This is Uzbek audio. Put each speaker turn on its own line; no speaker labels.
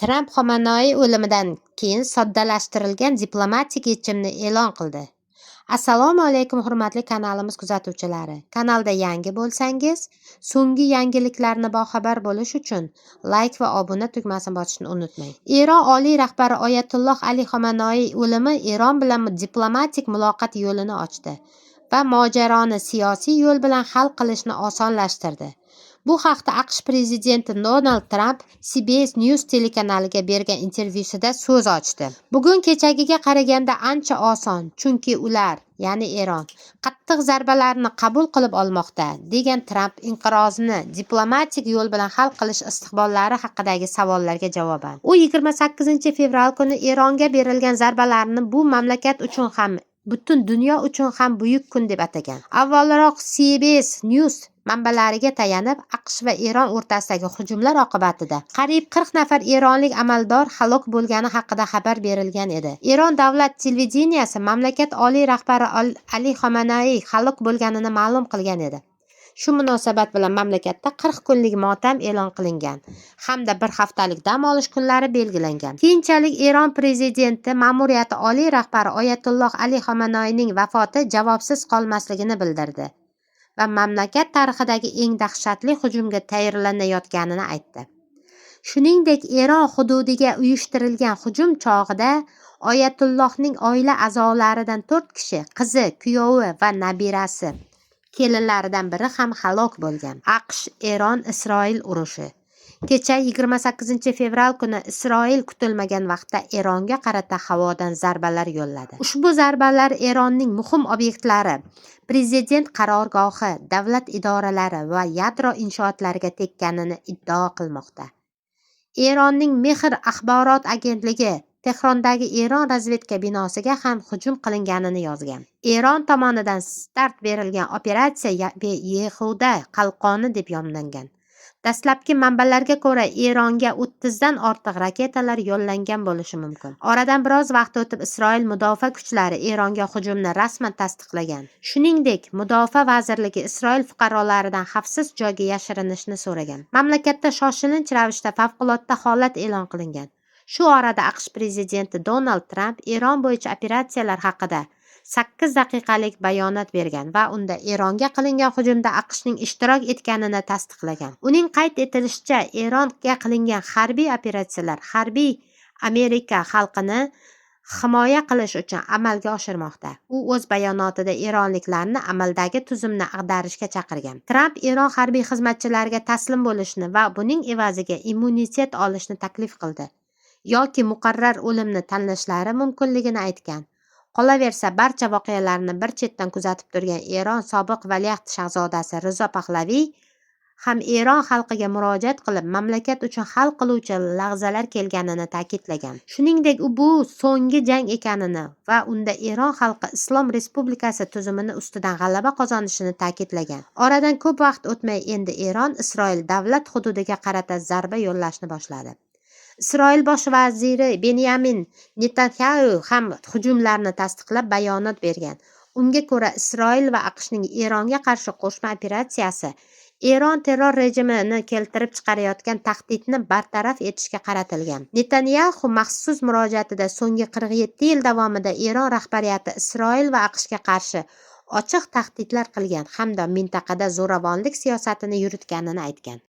Tramp Xomenoi o'limidan keyin soddalashtirilgan diplomatik yechimni e'lon qildi. Assalomu alaykum hurmatli kanalimiz kuzatuvchilari. Kanalda yangi bo'lsangiz, so'nggi yangiliklarni boxabar bo'lish uchun like va obuna tugmasini bosishni unutmang. Eron oliy rahbari Oyatulloh Ali Xomenoi o'limi Eron bilan diplomatik muloqot yo'lini ochdi va mojaroni siyosiy yo'l bilan hal qilishni osonlashtirdi. Bu haqda AQSh prezidenti Donald Tramp CBS News telekanaliga bergan intervyusida so'z ochdi. Bugun kechagiga qaraganda ancha oson, chunki ular, ya'ni Eron, qattiq zarbalarni qabul qilib olmoqda, degan Tramp inqirozni diplomatik yo'l bilan hal qilish istiqbollari haqidagi savollarga javoban. U 28 fevral kuni Eronga berilgan zarbalarni bu mamlakat uchun ham butun dunyo uchun ham buyuk kun deb atagan. Avvalroq CBS News manbalariga tayanib, AQSh va Eron o'rtasidagi hujumlar oqibatida qariyb 40 nafar eronlik amaldor halok bo'lgani haqida xabar berilgan edi. Eron davlat televideniyesi mamlakat oliy rahbari Ali Xomenoi halok bo'lganini ma'lum qilgan edi. Shu munosabat bilan mamlakatda 40 kunlik motam e'lon qilingan hamda bir haftalik dam olish kunlari belgilangan. Keyinchalik Eron prezidenti ma'muriyati oliy rahbari Oyatulloh Ali Xomenoyning vafoti javobsiz qolmasligini bildirdi va mamlakat tarixidagi eng dahshatli hujumga tayyorlanayotganini aytdi. Shuningdek, Eron hududiga uyushtirilgan hujum chog'ida Oyatullohning oila a'zolaridan 4 kishi, qizi, kuyovi va nabirasi, kelinlaridan biri ham halok bo'lgan. AQSh-Eron-Isroil urushi. Kecha 28 fevral kuni Isroil kutilmagan vaqtda Eronga qarata havodan zarbalar yo'lladi. Ushbu zarbalar Eronning muhim obyektlari, prezident qarorgohi, davlat idoralari va yadro inshootlariga tekkanini iddao qilmoqda. Eronning Mehr axborot agentligi Tehrondagi Eron razvedka binosiga ham hujum qilinganini yozgan. Eron tomonidan start berilgan operatsiya Yehuda qalqoni deb nomlangan. Dastlabki manbalarga ko'ra, Eronga 30 dan ortiq raketalar yo'llangan bo'lishi mumkin. Oradan biroz vaqt o'tib Isroil mudofaa kuchlari Eronga hujumni rasman tasdiqlagan. Shuningdek, Mudofaa vazirligi Isroil fuqarolaridan xavfsiz joyga yashirinishni so'ragan. Mamlakatda shoshilinch ravishda favqulodda holat e'lon qilingan. Shu orada AQSh prezidenti Donald Tramp Eron bo'yicha operatsiyalar haqida 8 daqiqalik bayonot bergan va unda Eronga qilingan hujumda AQShning ishtirok etganini tasdiqlagan. Uning qayd etilishicha, Eronga qilingan harbiy operatsiyalar harbiy Amerika xalqini himoya qilish uchun amalga oshirmoqda. U o'z bayonotida eronliklarni amaldagi tuzumni ag'darishga chaqirgan. Tramp Eron harbiy xizmatchilariga taslim bo'lishni va buning evaziga immunitet olishni taklif qildi yoki muqarrar o'limni tanlashlari mumkinligini aytgan. Qolaversa, barcha voqealarni bir chetdan kuzatib turgan Eron sobiq valiahd shahzodasi Rizo Pahlaviy ham Eron xalqiga murojaat qilib, mamlakat uchun hal qiluvchi lahzalar kelganini ta'kidlagan. Shuningdek, u bu so'nggi jang ekanini va unda Eron xalqi Islom Respublikasi tuzumini ustidan g'alaba qozonishini ta'kidlagan. Oradan ko'p vaqt o'tmay endi Eron Isroil davlat hududiga qarata zarba yo'llashni boshladi. Isroil bosh vaziri Benyamin Netanyahu ham hujumlarni tasdiqlab bayonot bergan. Unga ko'ra, Isroil va AQShning Eronga qarshi qo'shma operatsiyasi Eron terror rejimini keltirib chiqarayotgan tahdidni bartaraf etishga qaratilgan. Netanyahu maxsus murojaatida so'nggi 47 yil davomida Eron rahbariyati Isroil va AQShga qarshi ochiq tahdidlar qilgan hamda mintaqada zo'ravonlik siyosatini yuritganini aytgan.